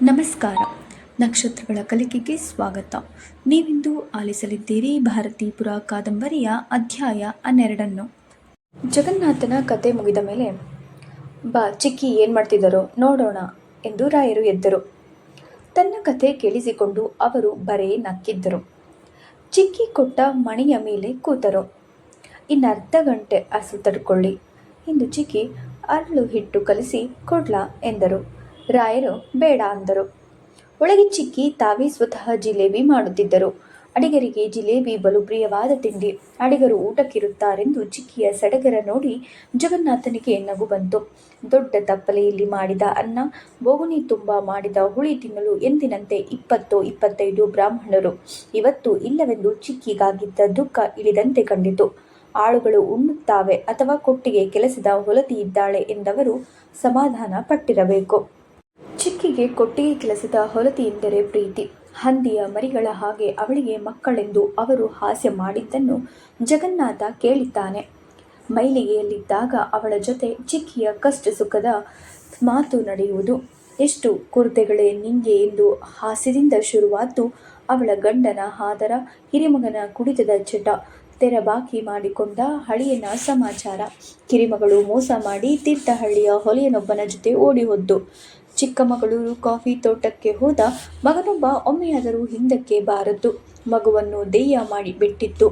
ನಮಸ್ಕಾರ. ನಕ್ಷತ್ರಗಳ ಕಲಿಕೆಗೆ ಸ್ವಾಗತ. ನೀವಿಂದು ಆಲಿಸಲಿದ್ದೀರಿ ಭಾರತೀಪುರ ಕಾದಂಬರಿಯ ಅಧ್ಯಾಯ 12. ಜಗನ್ನಾಥನ ಕತೆ ಮುಗಿದ ಮೇಲೆ ಬಾ ಚಿಕ್ಕಿ ಏನು ಮಾಡ್ತಿದ್ದರೋ ನೋಡೋಣ ಎಂದು ರಾಯರು ಎದ್ದರು. ತನ್ನ ಕತೆ ಕೇಳಿಸಿಕೊಂಡು ಅವರು ಬರೇ ನಕ್ಕಿದ್ದರು. ಚಿಕ್ಕಿ ಕೊಟ್ಟ ಮಣೆಯ ಮೇಲೆ ಕೂತರು. ಇನ್ನರ್ಧ ಗಂಟೆ ಹಸು ತಡ್ಕೊಳ್ಳಿ ಎಂದು ಚಿಕ್ಕಿ ಅರಳು ಹಿಟ್ಟು ಕಲಿಸಿ ಕೊಡ್ಲಾ ಎಂದರು. ರಾಯರು ಬೇಡ ಅಂದರು. ಒಳಗೆ ಚಿಕ್ಕಿ ತಾವೇ ಸ್ವತಃ ಜಿಲೇಬಿ ಮಾಡುತ್ತಿದ್ದರು. ಅಡಿಗರಿಗೆ ಜಿಲೇಬಿ ಬಲು ಪ್ರಿಯವಾದ ತಿಂಡಿ. ಅಡಿಗರು ಊಟಕ್ಕಿರುತ್ತಾರೆಂದು ಚಿಕ್ಕಿಯ ಸಡಗರ ನೋಡಿ ಜಗನ್ನಾಥನಿಗೆ ನಗು ಬಂತು. ದೊಡ್ಡ ತಪ್ಪಲೆಯಲ್ಲಿ ಮಾಡಿದ ಅನ್ನ, ಬೋಗುಣಿ ತುಂಬ ಮಾಡಿದ ಹುಳಿ ತಿನ್ನಲು ಎಂದಿನಂತೆ 20-25 ಬ್ರಾಹ್ಮಣರು. ಇವತ್ತು ಇಲ್ಲವೆಂದು ಚಿಕ್ಕಿಗಾಗಿದ್ದ ದುಃಖ ಇಳಿದಂತೆ ಕಂಡಿತು. ಆಳುಗಳು ಉಣ್ಣುತ್ತಾವೆ ಅಥವಾ ಕೊಟ್ಟಿಗೆ ಕೆಲಸದ ಹೊಲತಿ ಇದ್ದಾಳೆ ಎಂದವರು ಸಮಾಧಾನ ಪಟ್ಟಿರಬೇಕು. ಚಿಕ್ಕಿಗೆ ಕೊಟ್ಟಿಗೆ ಕೆಲಸದ ಹೊಲತಿ ಎಂದರೆ ಪ್ರೀತಿ. ಹಂದಿಯ ಮರಿಗಳ ಹಾಗೆ ಅವಳಿಗೆ ಮಕ್ಕಳೆಂದು ಅವರು ಹಾಸ್ಯ ಮಾಡಿದ್ದನ್ನು ಜಗನ್ನಾಥ ಕೇಳಿದ್ದಾನೆ. ಮೈಲಿಗೆಯಲ್ಲಿದ್ದಾಗ ಅವಳ ಜೊತೆ ಚಿಕ್ಕಿಯ ಕಷ್ಟ ಸುಖದ ಮಾತು ನಡೆಯುವುದು. ಎಷ್ಟು ಕುರ್ತೆಗಳೇ ನಿಂಗೆ ಎಂದು ಹಾಸ್ಯದಿಂದ ಶುರುವಾದ್ದು ಅವಳ ಗಂಡನ ಹಾದರ, ಹಿರಿಮಗನ ಕುಡಿತದ ಚಟ, ತೆರಬಾಕಿ ಮಾಡಿಕೊಂಡ ಹಳಿಯನ ಸಮಾಚಾರ. ಕಿರಿಮಗಳು ಮೋಸ ಮಾಡಿ ತೀರ್ಥಹಳ್ಳಿಯ ಹೊಲೆಯನೊಬ್ಬನ ಜೊತೆ ಓಡಿ ಹೋದ್ದು. ಚಿಕ್ಕಮಗಳೂರು ಕಾಫಿ ತೋಟಕ್ಕೆ ಹೋದ ಮಗನೊಬ್ಬ ಒಮ್ಮೆಯಾದರೂ ಹಿಂದಕ್ಕೆ ಬಾರದ್ದು. ಮಗುವನ್ನು ದೆಯ್ಯ ಮಾಡಿ ಬಿಟ್ಟಿತ್ತು.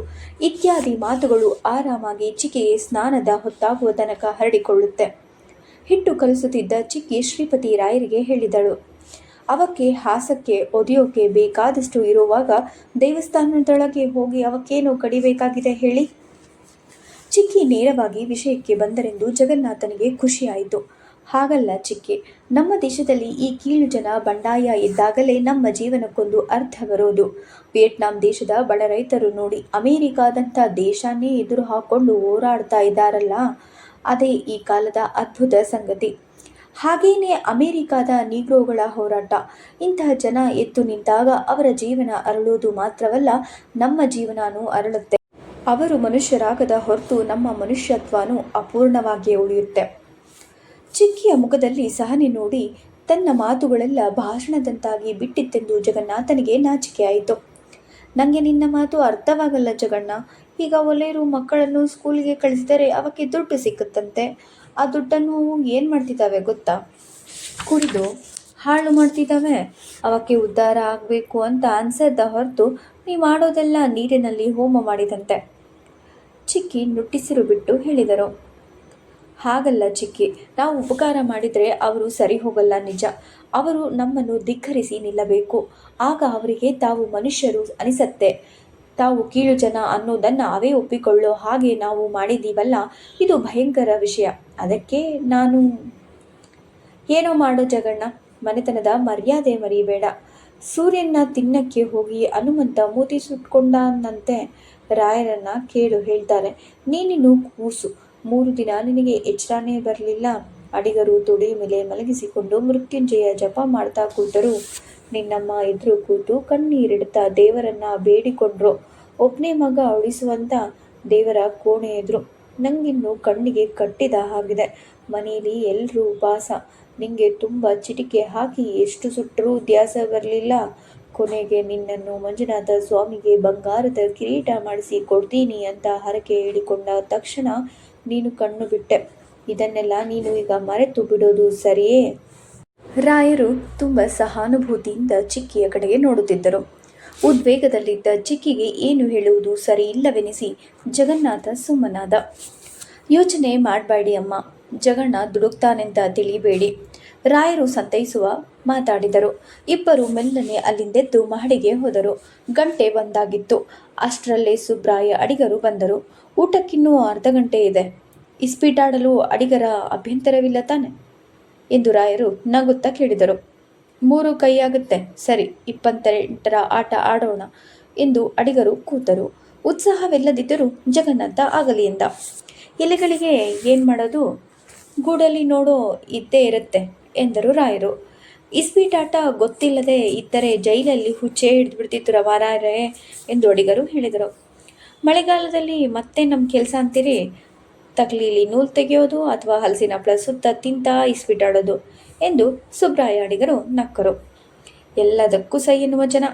ಇತ್ಯಾದಿ ಮಾತುಗಳು ಆರಾಮಾಗಿ ಚಿಕ್ಕಿಗೆ ಸ್ನಾನದ ಹೊತ್ತಾಗುವ ತನಕ ಹರಡಿಕೊಳ್ಳುತ್ತೆ. ಹಿಟ್ಟು ಕಲಿಸುತ್ತಿದ್ದ ಚಿಕ್ಕಿ ಶ್ರೀಪತಿ ರಾಯರಿಗೆ ಹೇಳಿದಳು. ಅವಕ್ಕೆ ಹಾಸಕ್ಕೆ ಒದೆಯೋಕೆ ಬೇಕಾದಷ್ಟು ಇರುವಾಗ ದೇವಸ್ಥಾನದೊಳಗೆ ಹೋಗಿ ಅವಕ್ಕೇನು ಕಡಿಬೇಕಾಗಿದೆ ಹೇಳಿ? ಚಿಕ್ಕಿ ನೇರವಾಗಿ ವಿಷಯಕ್ಕೆ ಬಂದರೆಂದು ಜಗನ್ನಾಥನಿಗೆ ಖುಷಿಯಾಯಿತು. ಹಾಗಲ್ಲ ಚಿಕ್ಕಿ, ನಮ್ಮ ದೇಶದಲ್ಲಿ ಈ ಕೀಳು ಜನ ಬಂಡಾಯ ಇದ್ದಾಗಲೇ ನಮ್ಮ ಜೀವನಕ್ಕೊಂದು ಅರ್ಥ ಬರೋದು. ವಿಯೆಟ್ನಾಂ ದೇಶದ ಬಡ ರೈತರು ನೋಡಿ ಅಮೇರಿಕಾದಂಥ ದೇಶನೇ ಎದುರು ಹಾಕ್ಕೊಂಡು ಹೋರಾಡ್ತಾ ಇದ್ದಾರಲ್ಲ, ಅದೇ ಈ ಕಾಲದ ಅದ್ಭುತ ಸಂಗತಿ. ಹಾಗೇನೇ ಅಮೇರಿಕಾದ ನೀಗ್ರೋಗಳ ಹೋರಾಟ. ಇಂತಹ ಜನ ಎದ್ದು ನಿಂತಾಗ ಅವರ ಜೀವನ ಅರಳೋದು ಮಾತ್ರವಲ್ಲ, ನಮ್ಮ ಜೀವನನೂ ಅರಳುತ್ತೆ. ಅವರು ಮನುಷ್ಯರಾಗದ ಹೊರತು ನಮ್ಮ ಮನುಷ್ಯತ್ವನೂ ಅಪೂರ್ಣವಾಗಿಯೇ ಉಳಿಯುತ್ತೆ. ಚಿಕ್ಕಿಯ ಮುಖದಲ್ಲಿ ಸಹನೆ ನೋಡಿ ತನ್ನ ಮಾತುಗಳೆಲ್ಲ ಭಾಷಣದಂತಾಗಿ ಬಿಟ್ಟಿತ್ತೆಂದು ಜಗನ್ನಾಥನಿಗೆ ನಾಚಿಕೆಯಾಯಿತು. ನನಗೆ ನಿನ್ನ ಮಾತು ಅರ್ಥವಾಗಲ್ಲ ಜಗಣ್ಣ. ಈಗ ಒಲೆಯರು ಮಕ್ಕಳನ್ನು ಸ್ಕೂಲಿಗೆ ಕಳಿಸಿದರೆ ಅವಕ್ಕೆ ದುಡ್ಡು ಸಿಕ್ಕುತ್ತಂತೆ. ಆ ದುಡ್ಡನ್ನು ಏನು ಮಾಡ್ತಿದ್ದಾವೆ ಗೊತ್ತಾ? ಕುಡಿದು ಹಾಳು ಮಾಡ್ತಿದ್ದಾವೆ. ಅವಕ್ಕೆ ಉದ್ಧಾರ ಆಗಬೇಕು ಅಂತ ಅನ್ಸದ ಹೊರತು ನೀ ಮಾಡೋದೆಲ್ಲ ನೀರಿನಲ್ಲಿ ಹೋಮ ಮಾಡಿದಂತೆ. ಚಿಕ್ಕಿ ನುಟ್ಟಿಸಿರು ಬಿಟ್ಟು ಹೇಳಿದರು. ಹಾಗಲ್ಲ ಚಿಕ್ಕಿ, ನಾವು ಉಪಕಾರ ಮಾಡಿದರೆ ಅವರು ಸರಿ ಹೋಗಲ್ಲ ನಿಜ. ಅವರು ನಮ್ಮನ್ನು ಧಿಕ್ಕರಿಸಿ ನಿಲ್ಲಬೇಕು. ಆಗ ಅವರಿಗೆ ತಾವು ಮನುಷ್ಯರು ಅನಿಸತ್ತೆ. ತಾವು ಕೀಳು ಜನ ಅನ್ನೋದನ್ನು ಅವೇ ಒಪ್ಪಿಕೊಳ್ಳೋ ಹಾಗೆ ನಾವು ಮಾಡಿದ್ದೀವಲ್ಲ, ಇದು ಭಯಂಕರ ವಿಷಯ. ಅದಕ್ಕೆ ನಾನು ಏನೋ ಮಾಡೋ ಜಗಣ್ಣ, ಮನೆತನದ ಮರ್ಯಾದೆ ಮರಿಬೇಡ. ಸೂರ್ಯನ ತಿನ್ನಕ್ಕೆ ಹೋಗಿ ಹನುಮಂತ ಮೂತಿ ಸುಟ್ಕೊಂಡಂತೆ ರಾಯರನ್ನ ಕೇಳು ಹೇಳ್ತಾರೆ. ನೀನಿನ್ನು ಕೂಸು. 3 ದಿನ ನಿನಗೆ ಎಚ್ಚರನೇ ಬರಲಿಲ್ಲ. ಅಡಿಗರು ತೊಡೆ ಮೇಲೆ ಮಲಗಿಸಿಕೊಂಡು ಮೃತ್ಯುಂಜಯ ಜಪ ಮಾಡ್ತಾ ಕೂತರು. ನಿನ್ನಮ್ಮ ಎದುರು ಕೂತು ಕಣ್ಣೀರಿಡ್ತಾ ದೇವರನ್ನ ಬೇಡಿಕೊಂಡ್ರು. ಒಬ್ಬನೇ ಮಗ ಉಳಿಸುವಂತ ದೇವರ ಕೋಣೆ ಎದುರು. ನಂಗಿನ್ನು ಕಣ್ಣಿಗೆ ಕಟ್ಟಿದ ಹಾಗಿದೆ. ಮನೆಯಲ್ಲಿ ಎಲ್ಲರೂ ಉಪವಾಸ. ನಿಂಗೆ ತುಂಬ ಚಿಟಿಕೆ ಹಾಕಿ ಎಷ್ಟು ಸುಟ್ಟರೂ ದ್ಯಾಸ ಬರಲಿಲ್ಲ. ಕೊನೆಗೆ ನಿನ್ನನ್ನು ಮಂಜುನಾಥ ಸ್ವಾಮಿಗೆ ಬಂಗಾರದ ಕಿರೀಟ ಮಾಡಿಸಿ ಕೊಡ್ತೀನಿ ಅಂತ ಹರಕೆ ಹೇಳಿಕೊಂಡ ತಕ್ಷಣ ನೀನು ಕಣ್ಣು ಬಿಟ್ಟೆ. ಇದನ್ನೆಲ್ಲ ನೀನು ಈಗ ಮರೆತು ಬಿಡೋದು ಸರಿಯೇ? ರಾಯರು ತುಂಬ ಸಹಾನುಭೂತಿಯಿಂದ ಚಿಕ್ಕಿಯ ಕಡೆಗೆ ನೋಡುತ್ತಿದ್ದರು. ಉದ್ವೇಗದಲ್ಲಿದ್ದ ಚಿಕ್ಕಿಗೆ ಏನು ಹೇಳುವುದು ಸರಿ ಇಲ್ಲವೆನಿಸಿ ಜಗನ್ನಾಥ ಸುಮ್ಮನಾದ. ಯೋಚನೆ ಮಾಡಬೇಡಿ ಅಮ್ಮ, ಜಗಣ್ಣ ದುಡುಕ್ತಾನೆಂತ ತಿಳಿಬೇಡಿ. ರಾಯರು ಸಂತೈಸುವ ಮಾತಾಡಿದರು. ಇಬ್ಬರು ಮೆಲ್ಲನೆ ಅಲ್ಲಿಂದೆದ್ದು ಮಹಡಿಗೆ ಹೋದರು. ಗಂಟೆ ಬಂದಾಗಿತ್ತು. ಅಷ್ಟರಲ್ಲೇ ಸುಬ್ರಾಯ ಅಡಿಗರು ಬಂದರು. ಊಟಕ್ಕಿನ್ನೂ ಅರ್ಧ ಗಂಟೆ ಇದೆ. ಇಸ್ಪೀಟಾಡಲು ಅಡಿಗರ ಅಭ್ಯಂತರವಿಲ್ಲ ತಾನೆ ಎಂದು ರಾಯರು ನಗುತ್ತಾ ಕೇಳಿದರು. 3 ಕೈಯಾಗುತ್ತೆ. ಸರಿ, 28ರ ಆಟ ಆಡೋಣ ಎಂದು ಅಡಿಗರು ಕೂತರು. ಉತ್ಸಾಹವಿಲ್ಲದಿದ್ದರೂ ಜಗನ್ನಾಥ ಆಗಲಿ ಎಂದ. ಎಲೆಗಳಿಗೆ ಏನು ಮಾಡೋದು, ಗೂಡಲ್ಲಿ ನೋಡೋ ಇದ್ದೇ ಇರುತ್ತೆ ಎಂದರು ರಾಯರು. ಇಸ್ಪೀಟಾಟ ಗೊತ್ತಿಲ್ಲದೆ ಇದ್ದರೆ ಜೈಲಲ್ಲಿ ಹುಚ್ಚೆ ಹಿಡಿದುಬಿಡ್ತಿತ್ತು ರವಾರಾರೆ ಎಂದು ಅಡಿಗರು ಹೇಳಿದರು. ಮಳೆಗಾಲದಲ್ಲಿ ಮತ್ತೆ ನಮ್ಮ ಕೆಲಸ ಅಂತೀರಿ? ತಕ್ಲೀಲಿ ನೂಲು ತೆಗೆಯೋದು ಅಥವಾ ಹಲಸಿನ ಹಪ್ಪಳ ಸುತ್ತ ತಿಂತ ಇಸ್ಪೀಟಾಡೋದು ಎಂದು ಸುಬ್ರಾಯ ಅಡಿಗರು ನಕ್ಕರು. ಎಲ್ಲದಕ್ಕೂ ಸೈ ಎನ್ನುವ ಜನ.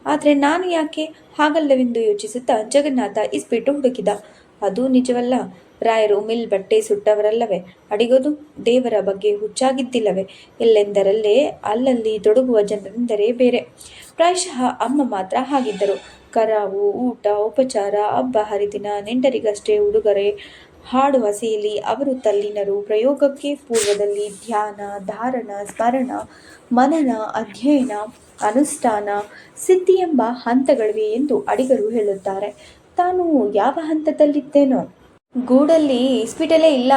ಆದರೆ ನಾನು ಯಾಕೆ ಹಾಗಲ್ಲವೆಂದು ಯೋಚಿಸುತ್ತಾ ಜಗನ್ನಾಥ ಇಸ್ಪೀಟು ಹುಡುಕಿದ. ಅದು ನಿಜವಲ್ಲ. ರಾಯರು ಮಿಲ್ ಬಟ್ಟೆ ಸುಟ್ಟವರಲ್ಲವೇ? ಅಡಿಗೋದು ದೇವರ ಬಗ್ಗೆ ಹುಚ್ಚಾಗಿದ್ದಿಲ್ಲವೇ? ಎಲ್ಲೆಂದರಲ್ಲೇ ಅಲ್ಲಲ್ಲಿ ತೊಡಗುವ ಜನರೆಂದರೆ ಬೇರೆ. ಪ್ರಾಯಶಃ ಅಮ್ಮ ಮಾತ್ರ ಹಾಗಿದ್ದರು. ಕರಾವು, ಊಟ, ಉಪಚಾರ, ಹಬ್ಬ ಹರಿದಿನ, ನೆಂಟರಿಗಷ್ಟೇ ಉಡುಗೊರೆ, ಹಾಡು ಹಸೆಯಲ್ಲಿ ಅವರು ತಲ್ಲೀನರು. ಪ್ರಯೋಗಕ್ಕೆ ಪೂರ್ವದಲ್ಲಿ ಧ್ಯಾನ, ಧಾರಣ, ಸ್ಮರಣ, ಮನನ, ಅಧ್ಯಯನ, ಅನುಷ್ಠಾನ, ಸಿದ್ಧಿ ಎಂಬ ಹಂತಗಳಿವೆ ಎಂದು ಅಡಿಗರು ಹೇಳುತ್ತಾರೆ. ತಾನು ಯಾವ ಹಂತದಲ್ಲಿದ್ದೇನೋ? ಗೂಡಲ್ಲಿ ಇಸ್ಪಿಟಲೇ ಇಲ್ಲ.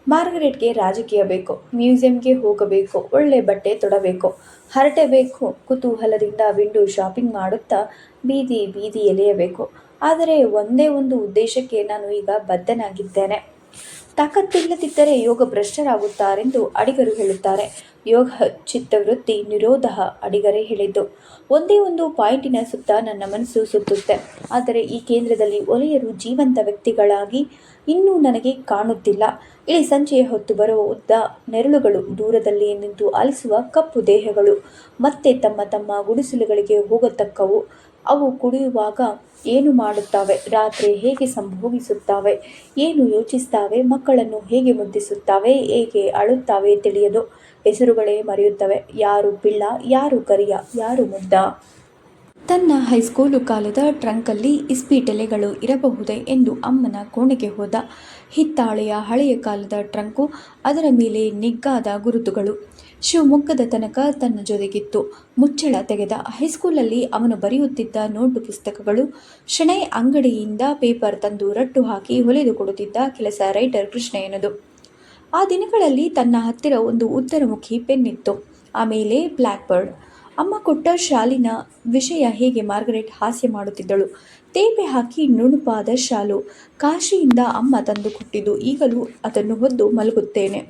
ಮಾರ್ಗರೆಟ್ಗೆ ರಾಜಕೀಯ ಬೇಕು, ಮ್ಯೂಸಿಯಂಗೆ ಹೋಗಬೇಕು, ಒಳ್ಳೆ ಬಟ್ಟೆ ತೊಡಬೇಕು, ಹರಟೆ ಬೇಕು, ಕುತೂಹಲದಿಂದ ವಿಂಡೋ ಶಾಪಿಂಗ್ ಮಾಡುತ್ತಾ ಬೀದಿ ಬೀದಿ ಎಲೆಯಬೇಕು. ಆದರೆ ಒಂದೇ ಒಂದು ಉದ್ದೇಶಕ್ಕೆ ನಾನು ಈಗ ಬದ್ಧನಾಗಿದ್ದೇನೆ. ತಾಕತ್ತಿಲ್ಲದಿದ್ದರೆ ಯೋಗ ಭ್ರಷ್ಟರಾಗುತ್ತಾರೆಂದು ಅಡಿಗರು ಹೇಳುತ್ತಾರೆ. ಯೋಗ ಚಿತ್ತವೃತ್ತಿ ನಿರೋಧ ಅಡಿಗರೇ ಹೇಳಿದ್ದು. ಒಂದೇ ಒಂದು ಪಾಯಿಂಟಿನ ಸುತ್ತ ನನ್ನ ಮನಸ್ಸು ಸುತ್ತುತ್ತೆ. ಆದರೆ ಈ ಕೇಂದ್ರದಲ್ಲಿ ಒಲೆಯರು ಜೀವಂತ ವ್ಯಕ್ತಿಗಳಾಗಿ ಇನ್ನೂ ನನಗೆ ಕಾಣುತ್ತಿಲ್ಲ. ಇಳಿ ಸಂಜೆಯ ಹೊತ್ತು ಬರುವ ಉದ್ದ ನೆರಳುಗಳು, ದೂರದಲ್ಲಿ ನಿಂತು ಆಲಿಸುವ ಕಪ್ಪು ದೇಹಗಳು, ಮತ್ತೆ ತಮ್ಮ ತಮ್ಮ ಗುಡಿಸಲುಗಳಿಗೆ ಹೋಗತಕ್ಕವು. ಅವು ಕುಡಿಯುವಾಗ ಏನು ಮಾಡುತ್ತವೆ, ರಾತ್ರಿ ಹೇಗೆ ಸಂಭೋಗಿಸುತ್ತವೆ, ಏನು ಯೋಚಿಸುತ್ತವೆ, ಮಕ್ಕಳನ್ನು ಹೇಗೆ ಮುದ್ದಿಸುತ್ತವೆ, ಹೇಗೆ ಅಳುತ್ತವೆ ತಿಳಿಯದು. ಹೆಸರುಗಳೇ ಮರೆಯುತ್ತವೆ. ಯಾರು ಪಿಳ್ಳ, ಯಾರು ಕರಿಯ, ಯಾರು ಮುದ್ದ. ತನ್ನ ಹೈಸ್ಕೂಲು ಕಾಲದ ಟ್ರಂಕಲ್ಲಿ ಇಸ್ಪೀಟೆಲೆಗಳು ಇರಬಹುದೇ ಎಂದು ಅಮ್ಮನ ಕೋಣೆಗೆ ಹೋದ. ಹಿತ್ತಾಳೆಯ ಹಳೆಯ ಕಾಲದ ಟ್ರಂಕು, ಅದರ ಮೇಲೆ ನಿಗ್ಗಾದ ಗುರುತುಗಳು. ಶಿವಮೊಗ್ಗದ ತನಕ ತನ್ನ ಜೊತೆಗಿತ್ತು. ಮುಚ್ಚಳ ತೆಗೆದ. ಹೈಸ್ಕೂಲಲ್ಲಿ ಅವನು ಬರೆಯುತ್ತಿದ್ದ ನೋಟು ಪುಸ್ತಕಗಳು, ಶೆಣೈ ಅಂಗಡಿಯಿಂದ ಪೇಪರ್ ತಂದು ರಟ್ಟು ಹಾಕಿ ಹೊಲೆದು ಕೊಡುತ್ತಿದ್ದ ಕೆಲಸ ರೈಟರ್ ಕೃಷ್ಣಯ್ಯನದು. ಆ ದಿನಗಳಲ್ಲಿ ತನ್ನ ಹತ್ತಿರ ಒಂದು ಉತ್ತರಮುಖಿ ಪೆನ್ನಿತ್ತು. ಆಮೇಲೆ ಬ್ಲ್ಯಾಕ್ ಬರ್ಡ್. ಅಮ್ಮ ಕೊಟ್ಟ ಶಾಲಿನ ವಿಷಯ ಹೇಗೆ ಮಾರ್ಗರೆಟ್ ಹಾಸ್ಯ ಮಾಡುತ್ತಿದ್ದಳು. ತೇಪೆ ಹಾಕಿ ನುಣುಪಾದ ಶಾಲು, ಕಾಶಿಯಿಂದ ಅಮ್ಮ ತಂದು ಕೊಟ್ಟಿದ್ದು. ಈಗಲೂ ಅದನ್ನು ಹೊದ್ದು ಮಲಗುತ್ತೇನೆ.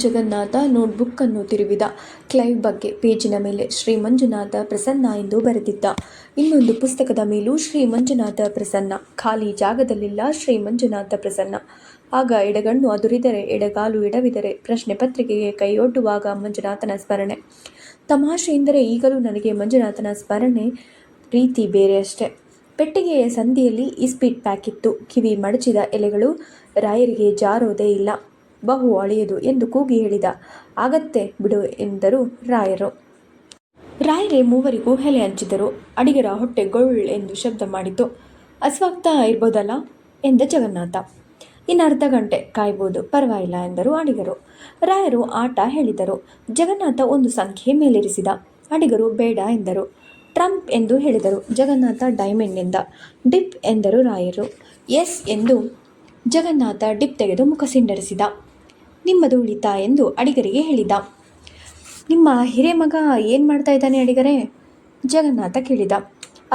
ಜಗನ್ನಾಥ ನೋಟ್ಬುಕ್ಕನ್ನು ತಿರುವಿದ. ಕ್ಲೈವ್ ಬಗ್ಗೆ ಪೇಜಿನ ಮೇಲೆ ಶ್ರೀ ಮಂಜುನಾಥ ಪ್ರಸನ್ನ ಎಂದು ಬರೆದಿದ್ದ. ಇನ್ನೊಂದು ಪುಸ್ತಕದ ಮೇಲೂ ಶ್ರೀ ಮಂಜುನಾಥ ಪ್ರಸನ್ನ. ಖಾಲಿ ಜಾಗದಲ್ಲೆಲ್ಲ ಶ್ರೀ ಮಂಜುನಾಥ ಪ್ರಸನ್ನ. ಆಗ ಎಡಗಣ್ಣು ಅದುರಿದರೆ, ಎಡಗಾಲು ಎಡವಿದರೆ, ಪ್ರಶ್ನೆ ಪತ್ರಿಕೆಗೆ ಕೈಯೊಡ್ಡುವಾಗ ಮಂಜುನಾಥನ ಸ್ಮರಣೆ. ತಮಾಷೆ ಎಂದರೆ ಈಗಲೂ ನನಗೆ ಮಂಜುನಾಥನ ಸ್ಮರಣೆ ರೀತಿ ಬೇರೆಯಷ್ಟೇ. ಪೆಟ್ಟಿಗೆಯ ಸಂದಿಯಲ್ಲಿ ಇಸ್ಪೀಟ್ ಪ್ಯಾಕಿತ್ತು. ಕಿವಿ ಮಡಚಿದ ಎಲೆಗಳು. ರಾಯರಿಗೆ ಜಾರೋದೇ ಇಲ್ಲ. ಬಹು ಅಳೆಯದು ಎಂದು ಕೂಗಿ ಹೇಳಿದ. ಆಗತ್ತೆ ಬಿಡು ಎಂದರು ರಾಯರು. ರಾಯರೇ ಮೂವರಿಗೂ ಎಲೆ ಹಂಚಿದರು. ಅಡಿಗರ ಹೊಟ್ಟೆ ಗೊಳ್ ಎಂದು ಶಬ್ದ ಮಾಡಿತು. ಹಸ್ವಾಗ್ತಾ ಇರ್ಬೋದಲ್ಲ ಎಂದ ಜಗನ್ನಾಥ. ಇನ್ನರ್ಧ ಗಂಟೆ ಕಾಯ್ಬೋದು, ಪರವಾಗಿಲ್ಲ ಎಂದರು ಅಡಿಗರು. ರಾಯರು ಆಟ ಹೇಳಿದರು. ಜಗನ್ನಾಥ ಒಂದು ಸಂಖ್ಯೆ ಮೇಲೇರಿಸಿದ. ಅಡಿಗರು ಬೇಡ ಎಂದರು. ಟ್ರಂಪ್ ಎಂದು ಹೇಳಿದರು. ಜಗನ್ನಾಥ ಡೈಮಂಡ್ ಎಂದ. ಡಿಪ್ ಎಂದರು ರಾಯರು. ಎಸ್ ಎಂದು ಜಗನ್ನಾಥ ಡಿಪ್ ತೆಗೆದು ಮುಖ ಸಿಂಡರಿಸಿದ. ನಿಮ್ಮದು ಉಳಿತಾ ಎಂದು ಅಡಿಗರಿಗೆ ಹೇಳಿದ. ನಿಮ್ಮ ಹಿರೇಮಗ ಏನು ಮಾಡ್ತಾ ಇದ್ದಾನೆ ಅಡಿಗರೇ? ಜಗನ್ನಾಥ ಕೇಳಿದ.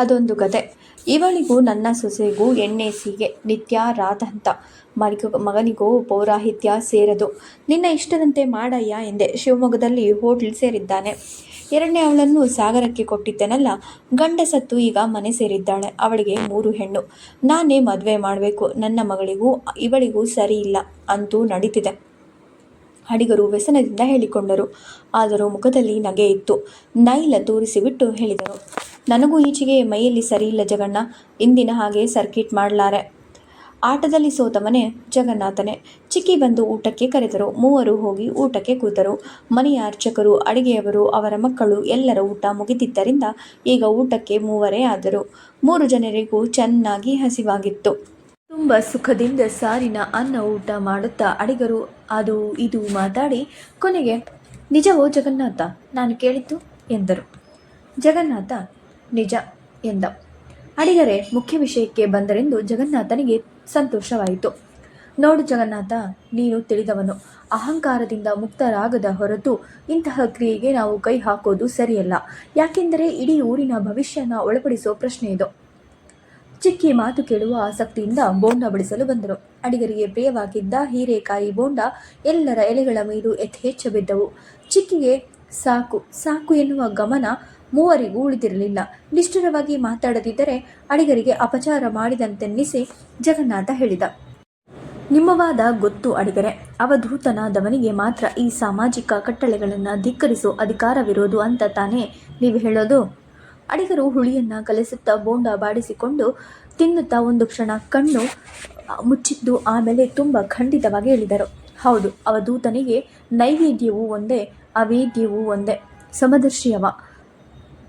ಅದೊಂದು ಕತೆ. ಇವಳಿಗೂ ನನ್ನ ಸೊಸೆಗೂ ಎಣ್ಣೆ ಸೀಗೆ ನಿತ್ಯ ರಾತಂತ. ಮಗನಿಗೂ ಪೌರಾಹಿತ್ಯ ಸೇರದು. ನಿನ್ನ ಇಷ್ಟದಂತೆ ಮಾಡಯ್ಯ ಎಂದೆ. ಶಿವಮೊಗ್ಗದಲ್ಲಿ ಹೋಟ್ಲ್ ಸೇರಿದ್ದಾನೆ. ಎರಡನೇ ಅವಳನ್ನು ಸಾಗರಕ್ಕೆ ಕೊಟ್ಟಿದ್ದೇನಲ್ಲ. ಗಂಡ ಸತ್ತು ಈಗ ಮನೆ ಸೇರಿದ್ದಾಳೆ. ಅವಳಿಗೆ 3 ಹೆಣ್ಣು. ನಾನೇ ಮದುವೆ ಮಾಡಬೇಕು. ನನ್ನ ಮಗಳಿಗೂ ಇವಳಿಗೂ ಸರಿ ಇಲ್ಲ ಅಂತೂ ನಡೀತಿದೆ. ಅಡಿಗರು ವ್ಯಸನದಿಂದ ಹೇಳಿಕೊಂಡರು. ಆದರೂ ಮುಖದಲ್ಲಿ ನಗೆ ಇತ್ತು. ನೈಲ ತೋರಿಸಿಬಿಟ್ಟು ಹೇಳಿದರು. ನನಗೂ ಈಚೆಗೆ ಮೈಯಲ್ಲಿ ಸರಿಯಿಲ್ಲ ಜಗಣ್ಣ. ಇಂದಿನ ಹಾಗೆ ಸರ್ಕಿಟ್ ಮಾಡಲಾರೆ. ಆಟದಲ್ಲಿ ಸೋತ ಮನೆ ಜಗನ್ನಾಥನೇ. ಚಿಕ್ಕಿ ಬಂದು ಊಟಕ್ಕೆ ಕರೆದರು. ಮೂವರು ಹೋಗಿ ಊಟಕ್ಕೆ ಕೂತರು. ಮನೆಯ ಅರ್ಚಕರು, ಅಡಿಗೆಯವರು, ಅವರ ಮಕ್ಕಳು ಎಲ್ಲರ ಊಟ ಮುಗಿದಿದ್ದರಿಂದ ಈಗ ಊಟಕ್ಕೆ 3 ಆದರು. 3 ಜನರಿಗೂ ಚೆನ್ನಾಗಿ ಹಸಿವಾಗಿತ್ತು. ತುಂಬ ಸುಖದಿಂದ ಸಾರಿನ ಅನ್ನ ಊಟ ಮಾಡುತ್ತಾ ಅಡಿಗರು ಅದು ಇದು ಮಾತಾಡಿ ಕೊನೆಗೆ, ನಿಜವೋ ಜಗನ್ನಾಥ ನಾನು ಕೇಳಿದ್ದು ಎಂದರು. ಜಗನ್ನಾಥ ನಿಜ ಎಂದ. ಅಡಿಗರೇ ಮುಖ್ಯ ವಿಷಯಕ್ಕೆ ಬಂದರೆಂದು ಜಗನ್ನಾಥನಿಗೆ ಸಂತೋಷವಾಯಿತು. ನೋಡು ಜಗನ್ನಾಥ, ನೀನು ತಿಳಿದವನು. ಅಹಂಕಾರದಿಂದ ಮುಕ್ತರಾಗದ ಹೊರತು ಇಂತಹ ಕ್ರಿಯೆಗೆ ನಾವು ಕೈ ಹಾಕೋದು ಸರಿಯಲ್ಲ. ಯಾಕೆಂದರೆ ಇಡೀ ಊರಿನ ಭವಿಷ್ಯನ ಒಳಪಡಿಸೋ ಪ್ರಶ್ನೆ ಇದು. ಚಿಕ್ಕಿ ಮಾತು ಕೇಳುವ ಆಸಕ್ತಿಯಿಂದ ಬೋಂಡ ಬಡಿಸಲು ಬಂದರು. ಅಡಿಗರಿಗೆ ಪ್ರಿಯವಾಗಿದ್ದ ಹೀರೆಕಾಯಿ ಬೋಂಡ ಎಲ್ಲರ ಎಲೆಗಳ ಮೇಲೂ ಯಥೇಚ್ಛ ಬಿದ್ದವು. ಚಿಕ್ಕಿಗೆ ಸಾಕು ಸಾಕು ಎನ್ನುವ ಗಮನ ಮೂವರಿಗೂ ಉಳಿದಿರಲಿಲ್ಲ. ನಿಷ್ಠುರವಾಗಿ ಮಾತಾಡದಿದ್ದರೆ ಅಡಿಗರಿಗೆ ಅಪಚಾರ ಮಾಡಿದಂತೆನ್ನಿಸಿ ಜಗನ್ನಾಥ ಹೇಳಿದ. ನಿಮ್ಮ ವಾದ ಗೊತ್ತು ಅಡಿಗರೆ. ಅವಧೂತನಾದವನಿಗೆ ಮಾತ್ರ ಈ ಸಾಮಾಜಿಕ ಕಟ್ಟಳೆಗಳನ್ನು ಧಿಕ್ಕರಿಸೋ ಅಧಿಕಾರವಿರೋದು ಅಂತ ತಾನೇ ನೀವು ಹೇಳೋದು? ಅಡಿಗರು ಹುಳಿಯನ್ನು ಕಲಿಸುತ್ತಾ ಬೋಂಡ ಬಾಡಿಸಿಕೊಂಡು ತಿನ್ನುತ್ತಾ ಒಂದು ಕ್ಷಣ ಕಣ್ಣು ಮುಚ್ಚಿದ್ದು ಆಮೇಲೆ ತುಂಬ ಖಂಡಿತವಾಗಿ ಹೇಳಿದರು. ಹೌದು, ಅವಧೂತನಿಗೆ ನೈವೇದ್ಯವೂ ಒಂದೇ, ಅವೇದ್ಯವೂ ಒಂದೇ. ಸಮದರ್ಶಿಯವ.